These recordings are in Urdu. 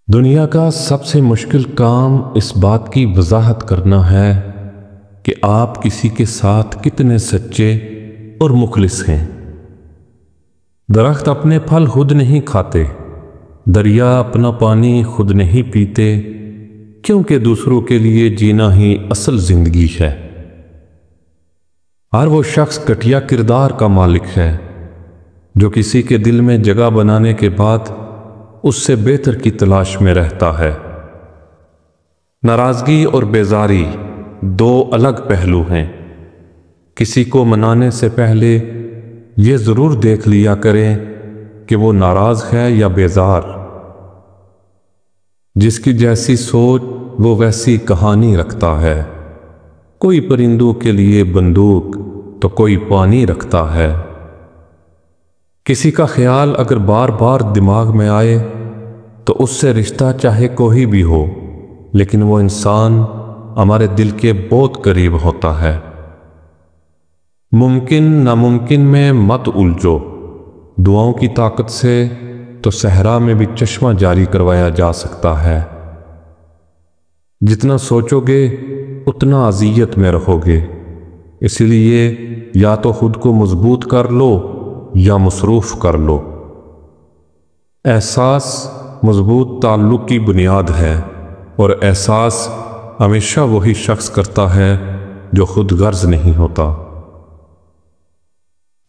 دنیا کا سب سے مشکل کام اس بات کی وضاحت کرنا ہے کہ آپ کسی کے ساتھ کتنے سچے اور مخلص ہیں۔ درخت اپنے پھل خود نہیں کھاتے، دریا اپنا پانی خود نہیں پیتے، کیونکہ دوسروں کے لیے جینا ہی اصل زندگی ہے۔ ہر وہ شخص گھٹیا کردار کا مالک ہے جو کسی کے دل میں جگہ بنانے کے بعد اس سے بہتر کی تلاش میں رہتا ہے۔ ناراضگی اور بیزاری دو الگ پہلو ہیں۔ کسی کو منانے سے پہلے یہ ضرور دیکھ لیا کریں کہ وہ ناراض ہے یا بیزار۔ جس کی جیسی سوچ وہ ویسی کہانی رکھتا ہے۔ کوئی پرندوں کے لیے بندوق تو کوئی پانی رکھتا ہے۔ کسی کا خیال اگر بار بار دماغ میں آئے تو اس سے رشتہ چاہے کوئی بھی ہو، لیکن وہ انسان ہمارے دل کے بہت قریب ہوتا ہے۔ ممکن ناممکن میں مت الجھو۔ دعاؤں کی طاقت سے تو صحرا میں بھی چشمہ جاری کروایا جا سکتا ہے۔ جتنا سوچو گے اتنا اذیت میں رہو گے، اس لیے یا تو خود کو مضبوط کر لو یا مصروف کر لو۔ احساس مضبوط تعلق کی بنیاد ہے، اور احساس ہمیشہ وہی شخص کرتا ہے جو خود غرض نہیں ہوتا۔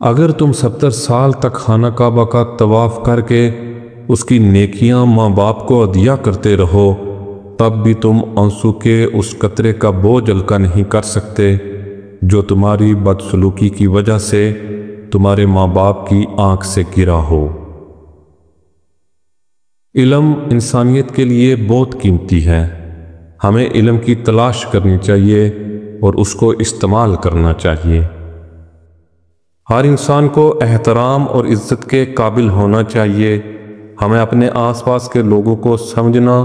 اگر تم 70 سال تک خانہ کعبہ کا طواف کر کے اس کی نیکیاں ماں باپ کو عطیہ کرتے رہو، تب بھی تم آنسو کے اس قطرے کا بوجھ ہلکا نہیں کر سکتے جو تمہاری بدسلوکی کی وجہ سے تمہارے ماں باپ کی آنکھ سے گرا ہو۔ علم انسانیت کے لیے بہت قیمتی ہے۔ ہمیں علم کی تلاش کرنی چاہیے اور اس کو استعمال کرنا چاہیے۔ ہر انسان کو احترام اور عزت کے قابل ہونا چاہیے۔ ہمیں اپنے آس پاس کے لوگوں کو سمجھنا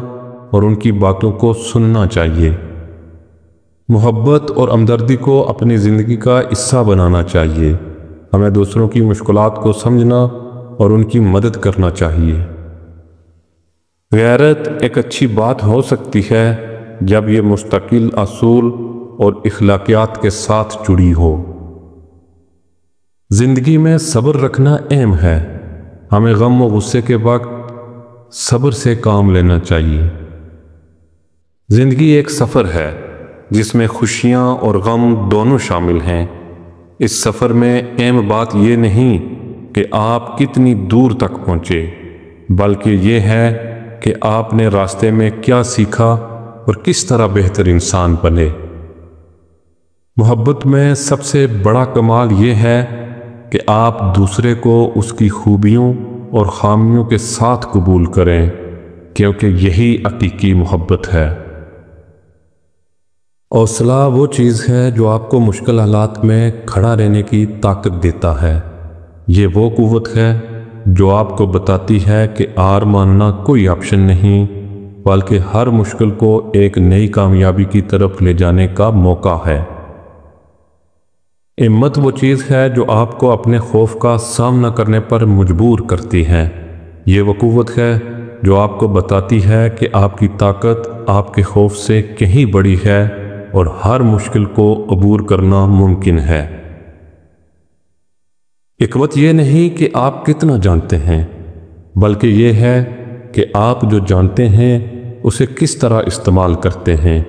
اور ان کی باتوں کو سننا چاہیے۔ محبت اور ہمدردی کو اپنی زندگی کا حصہ بنانا چاہیے۔ ہمیں دوسروں کی مشکلات کو سمجھنا اور ان کی مدد کرنا چاہیے۔ غیرت ایک اچھی بات ہو سکتی ہے جب یہ مستقل اصول اور اخلاقیات کے ساتھ جڑی ہو۔ زندگی میں صبر رکھنا اہم ہے۔ ہمیں غم و غصے کے وقت صبر سے کام لینا چاہیے۔ زندگی ایک سفر ہے جس میں خوشیاں اور غم دونوں شامل ہیں۔ اس سفر میں اہم بات یہ نہیں کہ آپ کتنی دور تک پہنچے، بلکہ یہ ہے کہ آپ نے راستے میں کیا سیکھا اور کس طرح بہتر انسان بنے۔ محبت میں سب سے بڑا کمال یہ ہے کہ آپ دوسرے کو اس کی خوبیوں اور خامیوں کے ساتھ قبول کریں، کیونکہ یہی حقیقی محبت ہے۔ حوصلہ وہ چیز ہے جو آپ کو مشکل حالات میں کھڑا رہنے کی طاقت دیتا ہے۔ یہ وہ قوت ہے جو آپ کو بتاتی ہے کہ ہار ماننا کوئی آپشن نہیں، بلکہ ہر مشکل کو ایک نئی کامیابی کی طرف لے جانے کا موقع ہے۔ ہمت وہ چیز ہے جو آپ کو اپنے خوف کا سامنا کرنے پر مجبور کرتی ہے۔ یہ وہ قوت ہے جو آپ کو بتاتی ہے کہ آپ کی طاقت آپ کے خوف سے کہیں بڑی ہے اور ہر مشکل کو عبور کرنا ممکن ہے۔ حکمت یہ نہیں کہ آپ کتنا جانتے ہیں، بلکہ یہ ہے کہ آپ جو جانتے ہیں اسے کس طرح استعمال کرتے ہیں۔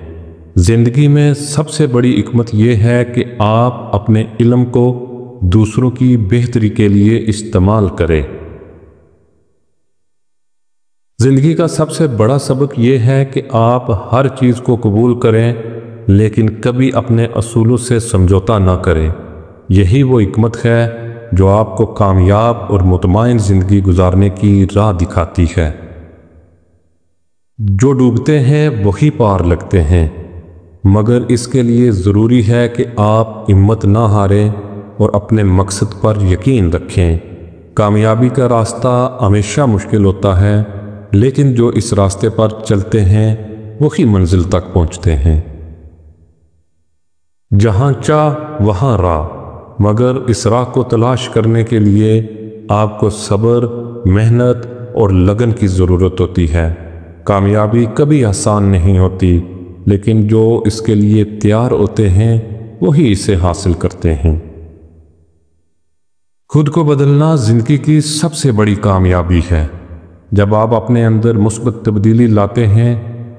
زندگی میں سب سے بڑی حکمت یہ ہے کہ آپ اپنے علم کو دوسروں کی بہتری کے لیے استعمال کریں۔ زندگی کا سب سے بڑا سبق یہ ہے کہ آپ ہر چیز کو قبول کریں، لیکن کبھی اپنے اصولوں سے سمجھوتا نہ کریں۔ یہی وہ حکمت ہے جو آپ کو کامیاب اور مطمئن زندگی گزارنے کی راہ دکھاتی ہے۔ جو ڈوبتے ہیں وہی پار لگتے ہیں، مگر اس کے لیے ضروری ہے کہ آپ ہمت نہ ہاریں اور اپنے مقصد پر یقین رکھیں۔ کامیابی کا راستہ ہمیشہ مشکل ہوتا ہے، لیکن جو اس راستے پر چلتے ہیں وہی منزل تک پہنچتے ہیں۔ جہاں چاہ وہاں راہ، مگر اس راہ کو تلاش کرنے کے لیے آپ کو صبر، محنت اور لگن کی ضرورت ہوتی ہے۔ کامیابی کبھی آسان نہیں ہوتی، لیکن جو اس کے لیے تیار ہوتے ہیں وہی اسے حاصل کرتے ہیں۔ خود کو بدلنا زندگی کی سب سے بڑی کامیابی ہے۔ جب آپ اپنے اندر مثبت تبدیلی لاتے ہیں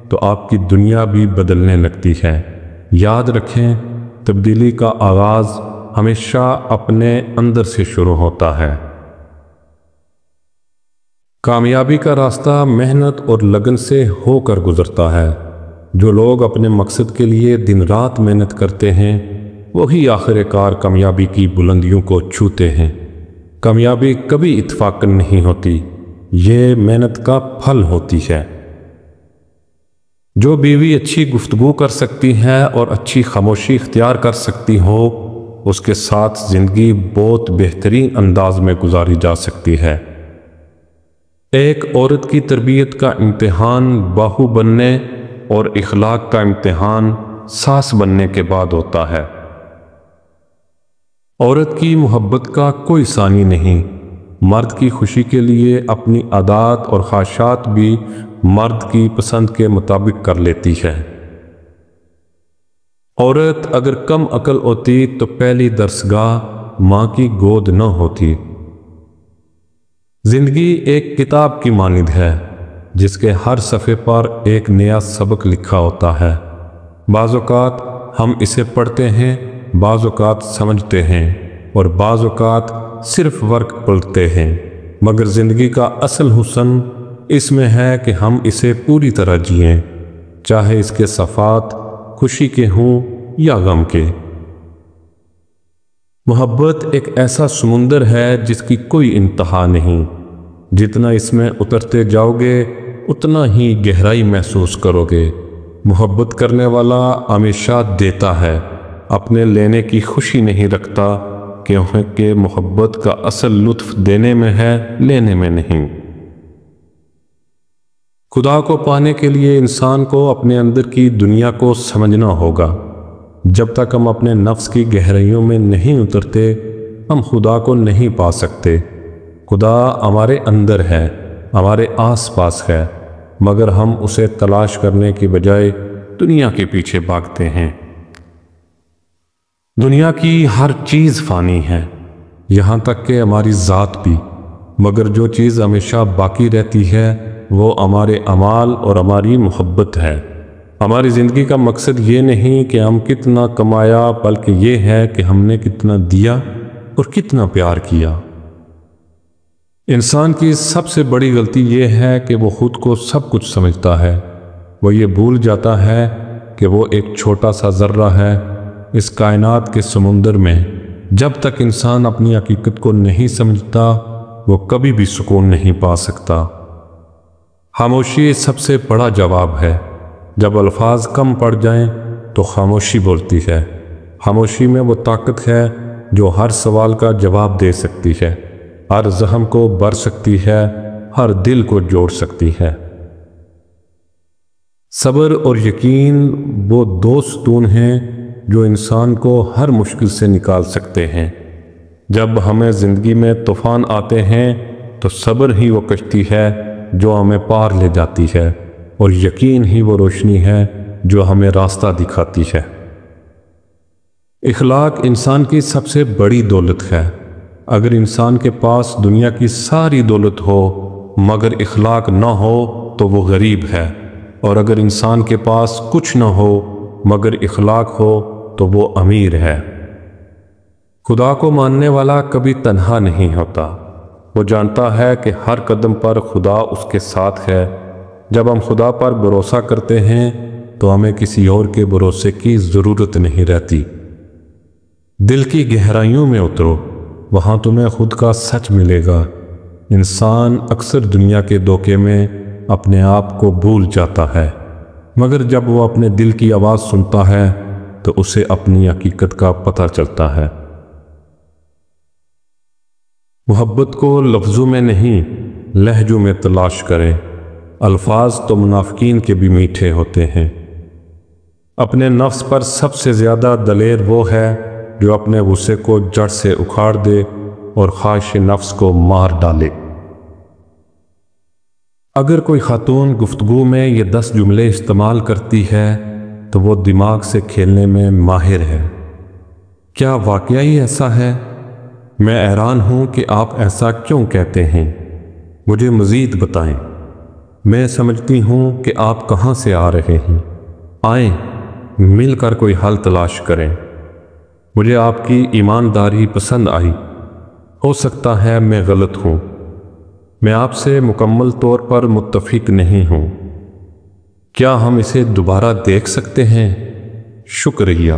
تو آپ کی دنیا بھی بدلنے لگتی ہے۔ یاد رکھیں، تبدیلی کا آغاز ہمیشہ اپنے اندر سے شروع ہوتا ہے۔ کامیابی کا راستہ محنت اور لگن سے ہو کر گزرتا ہے۔ جو لوگ اپنے مقصد کے لیے دن رات محنت کرتے ہیں وہی آخر کار کامیابی کی بلندیوں کو چھوتے ہیں۔ کامیابی کبھی اتفاقاً نہیں ہوتی، یہ محنت کا پھل ہوتی ہے۔ جو بیوی اچھی گفتگو کر سکتی ہے اور اچھی خاموشی اختیار کر سکتی ہو، اس کے ساتھ زندگی بہت بہترین انداز میں گزاری جا سکتی ہے۔ ایک عورت کی تربیت کا امتحان بہو بننے اور اخلاق کا امتحان ساس بننے کے بعد ہوتا ہے۔ عورت کی محبت کا کوئی ثانی نہیں۔ مرد کی خوشی کے لیے اپنی عادات اور خواہشات بھی مرد کی پسند کے مطابق کر لیتی ہے۔ عورت اگر کم عقل ہوتی تو پہلی درسگاہ ماں کی گود نہ ہوتی۔ زندگی ایک کتاب کی مانند ہے جس کے ہر صفحے پر ایک نیا سبق لکھا ہوتا ہے۔ بعض اوقات ہم اسے پڑھتے ہیں، بعض اوقات سمجھتے ہیں اور بعض اوقات صرف ورق پلٹتے ہیں، مگر زندگی کا اصل حسن اس میں ہے کہ ہم اسے پوری طرح جئیں، چاہے اس کے صفات خوشی کے ہوں یا غم کے۔ محبت ایک ایسا سمندر ہے جس کی کوئی انتہا نہیں۔ جتنا اس میں اترتے جاؤ گے اتنا ہی گہرائی محسوس کرو گے۔ محبت کرنے والا ہمیشہ دیتا ہے، اپنے لینے کی خوشی نہیں رکھتا، کیونکہ محبت کا اصل لطف دینے میں ہے، لینے میں نہیں۔ خدا کو پانے کے لیے انسان کو اپنے اندر کی دنیا کو سمجھنا ہوگا۔ جب تک ہم اپنے نفس کی گہرائیوں میں نہیں اترتے ہم خدا کو نہیں پا سکتے۔ خدا ہمارے اندر ہے، ہمارے آس پاس ہے، مگر ہم اسے تلاش کرنے کی بجائے دنیا کے پیچھے بھاگتے ہیں۔ دنیا کی ہر چیز فانی ہے، یہاں تک کہ ہماری ذات بھی، مگر جو چیز ہمیشہ باقی رہتی ہے وہ ہمارے اعمال اور ہماری محبت ہے۔ ہماری زندگی کا مقصد یہ نہیں کہ ہم کتنا کمایا، بلکہ یہ ہے کہ ہم نے کتنا دیا اور کتنا پیار کیا۔ انسان کی سب سے بڑی غلطی یہ ہے کہ وہ خود کو سب کچھ سمجھتا ہے۔ وہ یہ بھول جاتا ہے کہ وہ ایک چھوٹا سا ذرہ ہے اس کائنات کے سمندر میں۔ جب تک انسان اپنی حقیقت کو نہیں سمجھتا وہ کبھی بھی سکون نہیں پا سکتا۔ خاموشی سب سے بڑا جواب ہے۔ جب الفاظ کم پڑ جائیں تو خاموشی بولتی ہے۔ خاموشی میں وہ طاقت ہے جو ہر سوال کا جواب دے سکتی ہے، ہر زخم کو بھر سکتی ہے، ہر دل کو جوڑ سکتی ہے۔ صبر اور یقین وہ دو ستون ہیں جو انسان کو ہر مشکل سے نکال سکتے ہیں۔ جب ہمیں زندگی میں طوفان آتے ہیں تو صبر ہی وہ کشتی ہے جو ہمیں پار لے جاتی ہے، اور یقین ہی وہ روشنی ہے جو ہمیں راستہ دکھاتی ہے۔ اخلاق انسان کی سب سے بڑی دولت ہے۔ اگر انسان کے پاس دنیا کی ساری دولت ہو مگر اخلاق نہ ہو تو وہ غریب ہے، اور اگر انسان کے پاس کچھ نہ ہو مگر اخلاق ہو تو وہ امیر ہے۔ خدا کو ماننے والا کبھی تنہا نہیں ہوتا، وہ جانتا ہے کہ ہر قدم پر خدا اس کے ساتھ ہے۔ جب ہم خدا پر بھروسہ کرتے ہیں تو ہمیں کسی اور کے بھروسے کی ضرورت نہیں رہتی۔ دل کی گہرائیوں میں اترو، وہاں تمہیں خود کا سچ ملے گا۔ انسان اکثر دنیا کے دھوکے میں اپنے آپ کو بھول جاتا ہے، مگر جب وہ اپنے دل کی آواز سنتا ہے تو اسے اپنی حقیقت کا پتہ چلتا ہے۔ محبت کو لفظوں میں نہیں لہجوں میں تلاش کریں۔ الفاظ تو منافقین کے بھی میٹھے ہوتے ہیں۔ اپنے نفس پر سب سے زیادہ دلیر وہ ہے جو اپنے غصے کو جڑ سے اکھاڑ دے اور خواہش نفس کو مار ڈالے۔ اگر کوئی خاتون گفتگو میں یہ 10 جملے استعمال کرتی ہے تو وہ دماغ سے کھیلنے میں ماہر ہے۔ کیا واقعی ایسا ہے؟ میں حیران ہوں کہ آپ ایسا کیوں کہتے ہیں۔ مجھے مزید بتائیں۔ میں سمجھتی ہوں کہ آپ کہاں سے آ رہے ہیں۔ آئیں مل کر کوئی حل تلاش کریں۔ مجھے آپ کی ایمانداری پسند آئی۔ ہو سکتا ہے میں غلط ہوں۔ میں آپ سے مکمل طور پر متفق نہیں ہوں۔ کیا ہم اسے دوبارہ دیکھ سکتے ہیں؟ شکریہ۔